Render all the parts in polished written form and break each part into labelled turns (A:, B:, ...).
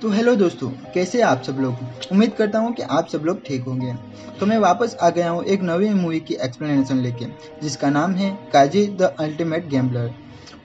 A: तो हेलो दोस्तों, कैसे आप सब लोग। उम्मीद करता हूँ कि आप सब लोग ठीक होंगे। तो मैं वापस आ गया हूँ एक नवी मूवी की एक्सप्लेनेशन लेके, जिसका नाम है काजी द अल्टीमेट गैम्बलर।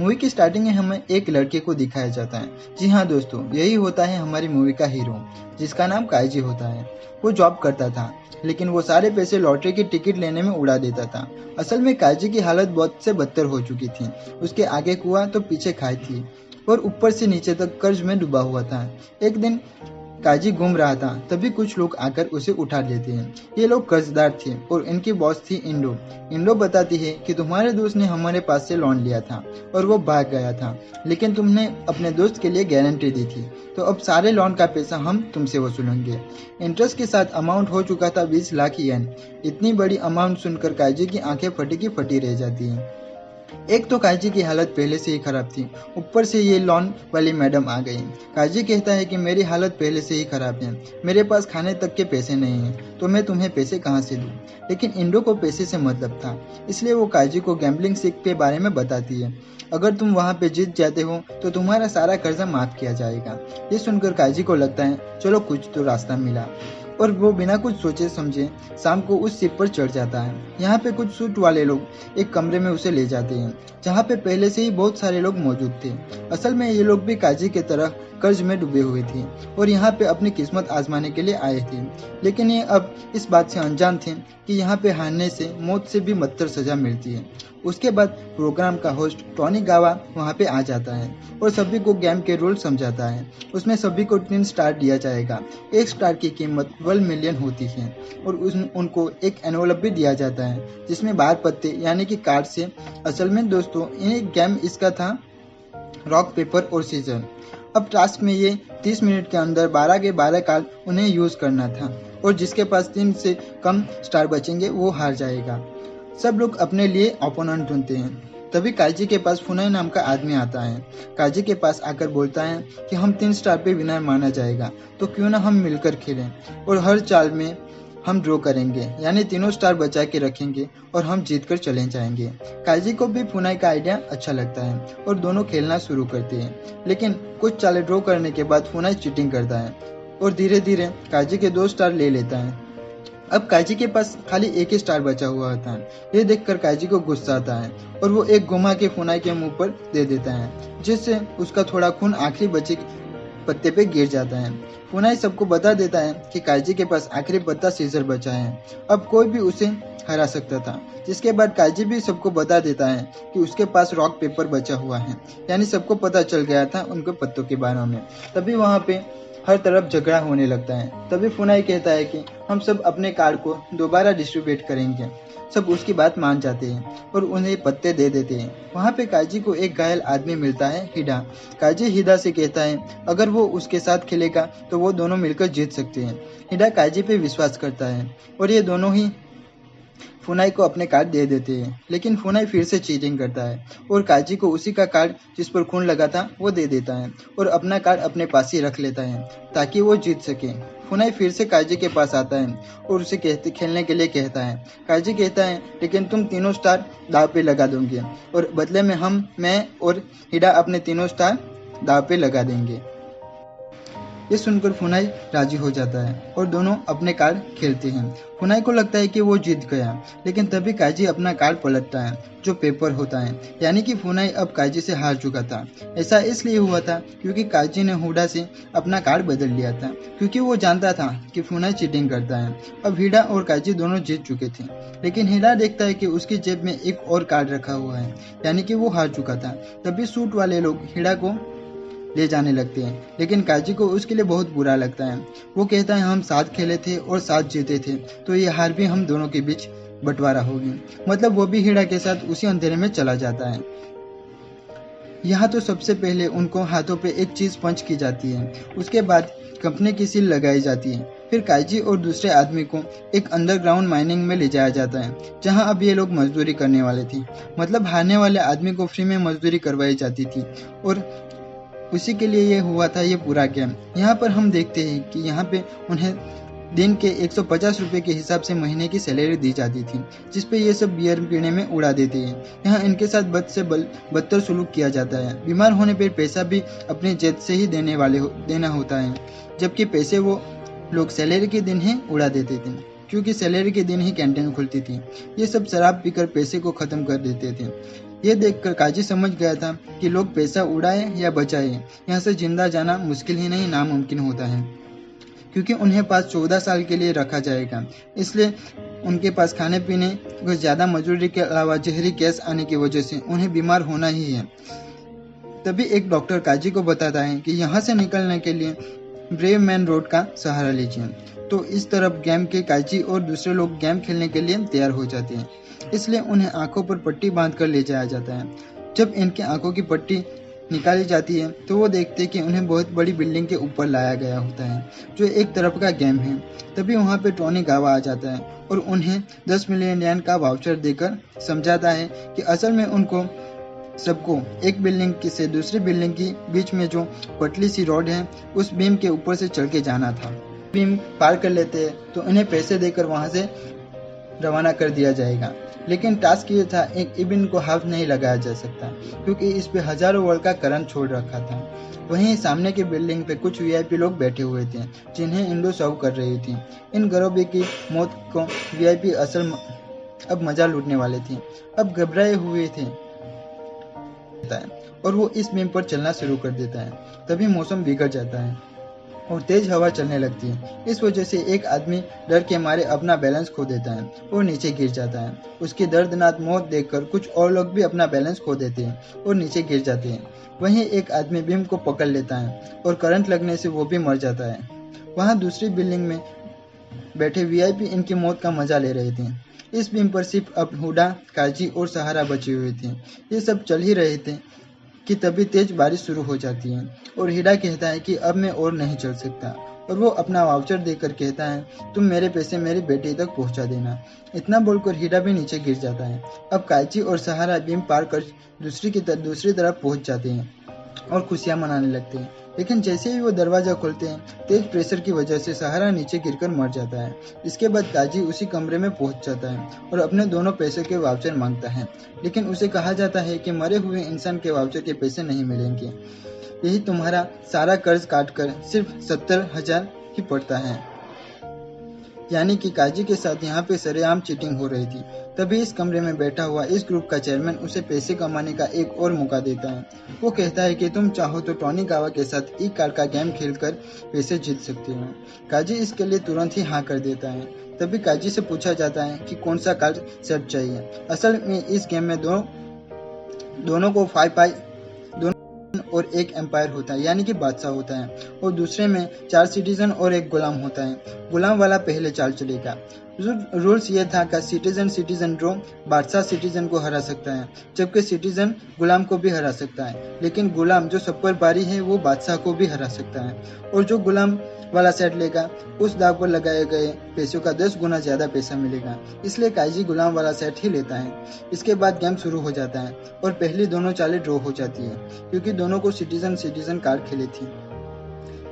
A: मूवी की स्टार्टिंग में हमें एक लड़के को दिखाया जाता है। जी हाँ दोस्तों, यही होता है हमारी मूवी का हीरो, जिसका नाम काजी होता है। वो जॉब करता था, लेकिन वो सारे पैसे लॉटरी की टिकट लेने में उड़ा देता था। असल में काजी की हालत बहुत से बदतर हो चुकी थी। उसके आगे कुआं तो पीछे खाई थी, और ऊपर से नीचे तक कर्ज में डूबा हुआ था। एक दिन काजी घूम रहा था, तभी कुछ लोग आकर उसे उठा लेते हैं। ये लोग कर्जदार थे और इनकी बॉस थी इंडो। इंडो बताती है कि तुम्हारे दोस्त ने हमारे पास से लोन लिया था और वो भाग गया था, लेकिन तुमने अपने दोस्त के लिए गारंटी दी थी, तो अब सारे लोन का पैसा हम तुमसे वसूलेंगे। इंटरेस्ट के साथ अमाउंट हो चुका था 20 लाख येन। इतनी बड़ी अमाउंट सुनकर काजी की आंखें फटी की फटी रह जाती हैं। एक तो काजी की हालत पहले से ही खराब थी, ऊपर से ये लोन वाली मैडम आ गई। काजी कहता है कि मेरी हालत पहले से ही खराब है, मेरे पास खाने तक के पैसे नहीं हैं, तो मैं तुम्हें पैसे कहाँ से दूँ। लेकिन इंडो को पैसे से मतलब था, इसलिए वो काजी को गैम्बलिंग सिक के बारे में बताती है। अगर तुम वहाँ पे जीत जाते हो तो तुम्हारा सारा कर्जा माफ किया जाएगा। ये सुनकर काजी को लगता है चलो कुछ तो रास्ता मिला, और वो बिना कुछ सोचे समझे शाम को उस शिप पर चढ़ जाता है। यहाँ पे कुछ सूट वाले लोग एक कमरे में उसे ले जाते हैं, जहाँ पे पहले से ही बहुत सारे लोग मौजूद थे। असल में ये लोग भी काजी की तरह कर्ज में डूबे हुए थे और यहाँ पे अपनी किस्मत आजमाने के लिए आए थे। लेकिन ये अब इस बात से अनजान थे कि यहाँ पे हारने से मौत से भी बदतर सजा मिलती है। उसके बाद प्रोग्राम का होस्ट टोनी गावा वहाँ पे आ जाता है और सभी को गेम के रूल समझाता है। उसमें सभी को 3 स्टार दिया जाएगा। 1 स्टार की कीमत 12 मिलियन होती है और उनको एक एनवलप भी दिया जाता है, जिसमें 12 पत्ते यानी कि कार्ड से। असल में दोस्तों ये गेम इसका था रॉक पेपर और सीजर। अब टास्क में ये 30 मिनट के अंदर 12 के 12 कार्ड उन्हें यूज करना था, और जिसके पास 3 से कम स्टार बचेंगे वो हार जाएगा। सब लोग अपने लिए ओपोनेंट ढूंढते हैं। तभी काजी के पास फुनाई नाम का आदमी आता है। काजी के पास आकर बोलता है कि हम 3 स्टार पे विनर माना जाएगा, तो क्यों ना हम मिलकर खेलें और हर चाल में हम ड्रॉ करेंगे, यानी तीनों स्टार बचा के रखेंगे और हम जीत कर चले जाएंगे। काजी को भी फुनाई का आइडिया अच्छा लगता है और दोनों खेलना शुरू करते हैं। लेकिन कुछ चालें ड्रॉ करने के बाद फुनाई चीटिंग करता है और धीरे धीरे काजी के 2 स्टार ले लेता है। अब काजी के पास खाली 1 ही स्टार बचा हुआ होता है। ये देखकर काजी को गुस्सा आता है और वो एक घुमा के फुनाई के मुंह पर दे देता है, जिससे उसका थोड़ा खून आखिरी बचे पत्ते पे गिर जाता है। फुनाई सबको बता देता है कि काजी के पास आखिरी पत्ता सीजर बचा है, अब कोई भी उसे हरा सकता था। जिसके बाद काजी भी सबको बता देता है कि उसके पास रॉक पेपर बचा हुआ है, यानी सबको पता चल गया था उनके पत्तों के बारे में। तभी वहाँ पे हर तरफ झगड़ा होने लगता है। तभी फुनाई कहता है कि हम सब अपने कार्ड को दोबारा डिस्ट्रीब्यूट करेंगे। सब उसकी बात मान जाते हैं और उन्हें पत्ते दे देते हैं। वहाँ पे काजी को एक घायल आदमी मिलता है, हिडा। काजी हिडा से कहता है अगर वो उसके साथ खेलेगा तो वो दोनों मिलकर जीत सकते हैं। हिडा काजी पे विश्वास करता है और ये दोनों ही फुनाई को अपने कार्ड दे देते हैं। लेकिन फुनाई फिर से चीटिंग करता है और काजी को उसी का कार्ड जिस पर खून लगा था वो दे देता है और अपना कार्ड अपने पास ही रख लेता है ताकि वो जीत सके। फुनाई फिर से काजी के पास आता है और उसे खेलने के लिए कहता है। काजी कहता है लेकिन तुम तीनों स्टार दाव पे लगा दोगे और बदले में मैं और हिडा अपने तीनों स्टार दाव पे लगा देंगे। ये सुनकर फुनाई राजी हो जाता है और दोनों अपने कार्ड खेलते हैं। फुनाई को लगता है कि वो जीत गया, लेकिन तभी काजी अपना कार्ड पलटता है जो पेपर होता है, यानी कि फुनाई अब काजी से हार चुका था। ऐसा इसलिए हुआ था क्योंकि काजी ने हुडा से अपना कार्ड बदल लिया था, क्योंकि वो जानता था कि फुनाई चीटिंग करता है। अब हिडा और काजी दोनों जीत चुके थे, लेकिन हिडा देखता है कि उसकी जेब में एक और कार्ड रखा हुआ है, यानी कि वो हार चुका था। तभी सूट वाले लोग हिडा को ले जाने लगते हैं, लेकिन काजी को उसके लिए बहुत बुरा लगता है। वो कहता है हम साथ खेले थे और साथ जीते थे, तो ये हार भी हम दोनों के बीच बंटवारा होगी। मतलब वो भी हिडा के साथ उसी अंधेरे में चला जाता है। यहाँ तो सबसे पहले उनको हाथों पे एक चीज पंच की जाती है, उसके बाद कंपनी की सील लगाई जाती है। फिर काजी और दूसरे आदमी को एक अंडरग्राउंड माइनिंग में ले जाया जाता है, जहाँ अब ये लोग मजदूरी करने वाले थे। मतलब हारने वाले आदमी को फ्री में मजदूरी करवाई जाती थी और उसी के लिए ये हुआ था ये पूरा गेम। यहाँ पर हम देखते हैं कि यहाँ पे उन्हें दिन के 150 रुपये के हिसाब से महीने की सैलरी दी जाती थी, जिस पे ये सब बियर पीने में उड़ा देते हैं। यहाँ इनके साथ बद से बदतर सुलूक किया जाता है। बीमार होने पर पैसा भी अपनी जेब से ही देना होता है, जबकि पैसे वो लोग सैलरी के दिन ही उड़ा देते थे, क्योंकि सैलरी के दिन ही कैंटीन खुलती थी। ये सब शराब पीकर पैसे को खत्म कर देते थे। ये देखकर काजी समझ गया था कि लोग पैसा उड़ाए या बचाए, यहाँ से जिंदा जाना मुश्किल ही नहीं नामुमकिन होता है, क्योंकि उन्हें पास 14 साल के लिए रखा जाएगा। इसलिए उनके पास खाने पीने को ज़्यादा मजदूरी के अलावा जहरी गैस आने की वजह से उन्हें बीमार होना ही है। तभी एक डॉक्टर काजी को बताता है कि यहाँ से निकलने के लिए ब्रेव मैन रोड का सहारा लीजिए। तो इस तरफ गेम के काजी और दूसरे लोग गेम खेलने के लिए तैयार हो जाते हैं, इसलिए उन्हें आंखों पर पट्टी बांधकर ले जाया जाता है। जब इनके आंखों की पट्टी निकाली जाती है तो वो देखते हैं कि उन्हें बहुत बड़ी बिल्डिंग के ऊपर लाया गया होता है, जो एक तरफ का गेम है। तभी वहाँ पे टोनी गावा आ जाता है और उन्हें 10 मिलियन येन का वाउचर देकर समझाता है कि असल में उनको सबको एक बिल्डिंग से दूसरी बिल्डिंग की बीच में जो पतली सी रोड है उस बीम के ऊपर से चढ़ के जाना था। बीम पार कर लेते हैं तो उन्हें पैसे देकर वहां से रवाना कर दिया जाएगा, लेकिन टास्क ये था एक इबिन को हाथ नहीं लगाया जा सकता, क्योंकि इस पे हजारों वोल्ट का करंट छोड़ रखा था। वहीं सामने की बिल्डिंग पे कुछ वीआईपी लोग बैठे हुए थे, जिन्हें इंडो सर्व कर रही थी। इन गरीबी की मौत को वीआईपी असल अब मजा लूटने वाले थे, अब घबराए हुए थे और वो इस बीम पर चलना शुरू कर देता है। तभी मौसम बिगड़ जाता है और तेज हवा चलने लगती है। इस वजह से एक आदमी डर के मारे अपना बैलेंस खो देता है और नीचे गिर जाता है। उसकी दर्दनाक मौत देखकर कुछ और लोग भी अपना बैलेंस खो देते हैं और नीचे गिर जाते हैं। वहीं एक आदमी बीम को पकड़ लेता है और करंट लगने से वो भी मर जाता है। वहाँ दूसरी बिल्डिंग में बैठे वीआईपी इनकी मौत का मजा ले रहे थे। इस बीम पर सिर्फ अब हुडा, काजी और सहारा बचे हुए थे। ये सब चल ही रहे थे कि तभी तेज बारिश शुरू हो जाती है और हिडा कहता है कि अब मैं और नहीं चल सकता, और वो अपना वाउचर देकर कहता है तुम मेरे पैसे मेरी बेटी तक पहुंचा देना। इतना बोलकर हिडा भी नीचे गिर जाता है। अब काची और सहारा बीम पार कर दूसरी तरफ पहुंच जाते हैं और खुशियां मनाने लगते हैं, लेकिन जैसे ही वो दरवाजा खोलते हैं तेज प्रेशर की वजह से सहारा नीचे गिरकर मर जाता है। इसके बाद काजी उसी कमरे में पहुंच जाता है और अपने दोनों पैसे के वाउचर मांगता है, लेकिन उसे कहा जाता है कि मरे हुए इंसान के वाउचर के पैसे नहीं मिलेंगे, यही तुम्हारा सारा कर्ज काटकर सिर्फ 70,000 ही पड़ता है। यानी कि काजी के साथ यहाँ पे सरेआम चीटिंग हो रही थी। तभी इस कमरे में बैठा हुआ इस ग्रुप का चेयरमैन उसे पैसे कमाने का एक और मौका देता है। वो कहता है कि तुम चाहो तो टोनी गावा के साथ ई कार्ड का गेम खेलकर पैसे जीत सकते हो। काजी इसके लिए तुरंत ही हाँ कर देता है। तभी काजी से पूछा जाता है कि कौन सा कार्ड सेट चाहिए। असल में इस गेम में दोनों को 5 पाई और एक एम्पायर होता है, यानी कि बादशाह होता है, और दूसरे में 4 सिटीजन और एक गुलाम होता है। गुलाम वाला पहले चाल चलेगा। रूल्स ये था कि सिटीजन ड्रॉ बादशाह सिटीजन को हरा सकता है, जबकि सिटीजन गुलाम को भी हरा सकता है, लेकिन गुलाम जो सब पर बारी है वो बादशाह को भी हरा सकता है। और जो गुलाम वाला सेट लेगा उस दाव पर लगाए गए पैसों का 10 गुना ज्यादा पैसा मिलेगा। इसलिए काजी गुलाम वाला सेट ही लेता है। इसके बाद गेम शुरू हो जाता है और पहली दोनों चालें ड्रॉ हो जाती है, क्योंकि दोनों को सिटीजन कार्ड खेले थी।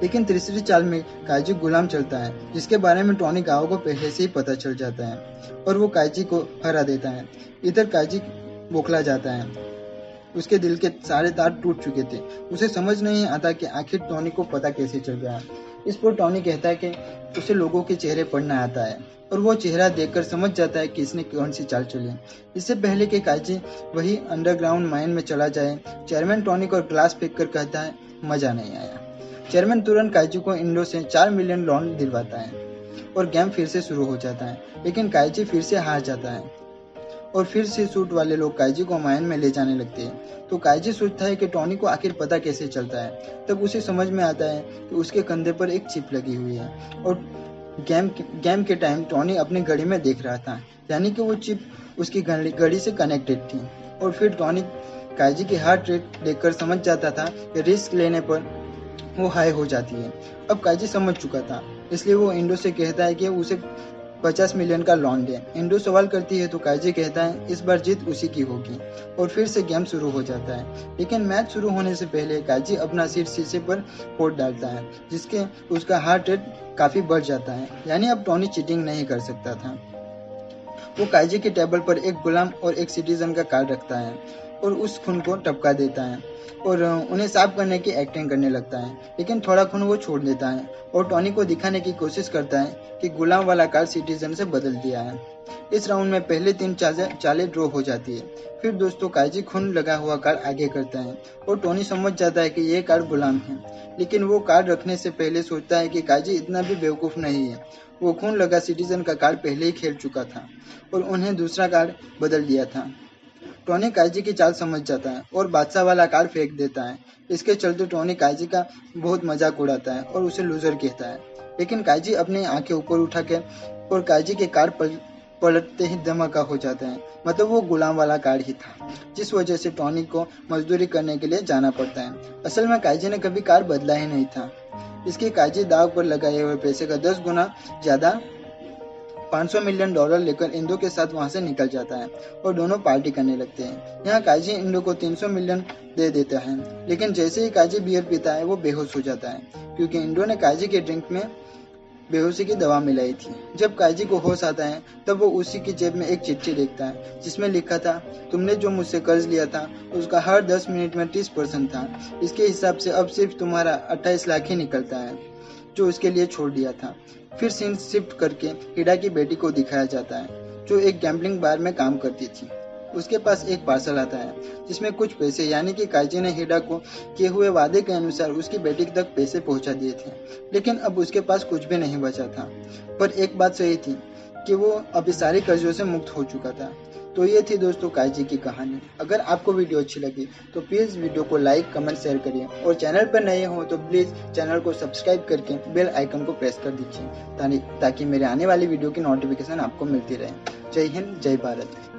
A: लेकिन तीसरी चाल में काजी गुलाम चलता है, जिसके बारे में टोनी गावा को पहले से ही पता चल जाता है और वो काजी को हरा देता है। इधर काजी बौखला जाता है, उसके दिल के सारे तार टूट चुके थे। उसे समझ नहीं आता कि आखिर टोनी को पता कैसे चल गया। इस पर टोनी कहता है कि उसे लोगों के चेहरे पढ़ना आता है और वो चेहरा देखकर समझ जाता है कि इसने कौन सी चाल चली। इससे पहले कि काजी वही अंडरग्राउंड माइन में चला जाए, चेयरमैन टोनी को ग्लास फेंक कर कहता है मजा नहीं आया। चेयरमैन तुरंत काजी को इंडो से 4 मिलियन लोन दिलवाता है और गेम फिर से शुरू हो जाता है, लेकिन काजी फिर से हार जाता है और फिर से सूट वाले लोग काजी को माइन में ले जाने लगते हैं। तो काजी सोचता है कि टोनी को आखिर पता कैसे चलता है। तब उसे समझ में आता है कि उसके कंधे पर एक चिप लगी हुई है और गेम के टाइम टोनी अपनी घड़ी में देख रहा था, यानी कि वो चिप उसकी घड़ी से कनेक्टेड थी। और फिर टोनी काजी की हार्ट रेट देखकर समझ जाता था कि रिस्क लेने पर वो हाई हो जाती है। अब काजी समझ चुका था, इसलिए वो इंडो से कहता है कि उसे 50 मिलियन का लोन दे। इंडो सवाल करती है तो काजी कहता है इस बार जीत उसी की होगी और फिर से गेम शुरू हो जाता है। लेकिन मैच शुरू होने से पहले काजी अपना सिर शीशे पर फोड़ डालता है, जिसके उसका हार्ट रेट काफी बढ़ जाता है, यानी अब टोनी चीटिंग नहीं कर सकता था। वो काजी के टेबल पर एक गुलाम और एक सिटीजन का कार्ड रखता है और उस खून को टपका देता है और उन्हें साफ करने की एक्टिंग करने लगता है, लेकिन थोड़ा खून वो छोड़ देता है और टोनी को दिखाने की कोशिश करता है कि गुलाम वाला कार्ड सिटीजन से बदल दिया है। इस राउंड में पहले 3 चालें ड्रॉ हो जाती है। फिर दोस्तों काजी खून लगा हुआ कार्ड आगे करता है और टोनी समझ जाता है कि ये कार्ड गुलाम है, लेकिन वो कार्ड रखने से पहले सोचता है कि काजी इतना भी बेवकूफ नहीं है। वो खून लगा सिटीजन का कार्ड पहले ही खेल चुका था और उन्हें दूसरा कार्ड बदल दिया था। टोनी काजी की चाल समझ जाता है और बादशाह वाला कार्ड फेंक देता है। इसके चलते टोनी काजी का बहुत मजाक उड़ाता है और उसे लूजर कहता है, लेकिन काजी अपनी आंखें ऊपर उठा के और काजी के कार्ड पलटते ही धमाका हो जाता है। मतलब वो गुलाम वाला कार्ड ही था, जिस वजह से टोनी को मजदूरी करने के लिए जाना पड़ता है। असल में काजी ने कभी कार्ड बदला ही नहीं था। इसके काजी दाव पर लगाए हुए पैसे का 10 गुना ज्यादा $500 मिलियन लेकर इंडो के साथ वहां से निकल जाता है और दोनों पार्टी करने लगते हैं। यहाँ काजी इंडो को 300 मिलियन दे देता है, लेकिन जैसे ही काजी बियर पीता है वो बेहोश हो जाता है, क्योंकि इंडो ने काजी के ड्रिंक में बेहोशी की दवा मिलाई थी। जब काजी को होश आता है तब वो उसी की जेब में एक चिट्ठी देखता है, जिसमें लिखा था तुमने जो मुझसे कर्ज लिया था उसका हर 10 मिनट में 30% था। इसके हिसाब से अब सिर्फ तुम्हारा 28 लाख ही निकलता है जो उसके लिए छोड़ दिया था। फिर सीन शिफ्ट करके हिडा की बेटी को दिखाया जाता है, जो एक गैम्बलिंग बार में काम करती थी। उसके पास एक पार्सल आता है जिसमें कुछ पैसे, यानी कि काजी ने हिडा को किए हुए वादे के अनुसार उसकी बेटी तक पैसे पहुंचा दिए थे, लेकिन अब उसके पास कुछ भी नहीं बचा था। पर एक बात सही थी कि वो अभी सारे कर्जों से मुक्त हो चुका था। तो ये थी दोस्तों काजी की कहानी। अगर आपको वीडियो अच्छी लगी तो प्लीज़ वीडियो को लाइक कमेंट शेयर करिए और चैनल पर नए हो तो प्लीज़ चैनल को सब्सक्राइब करके बेल आइकन को प्रेस कर दीजिए ताकि मेरे आने वाली वीडियो की नोटिफिकेशन आपको मिलती रहे। जय हिंद, जय भारत।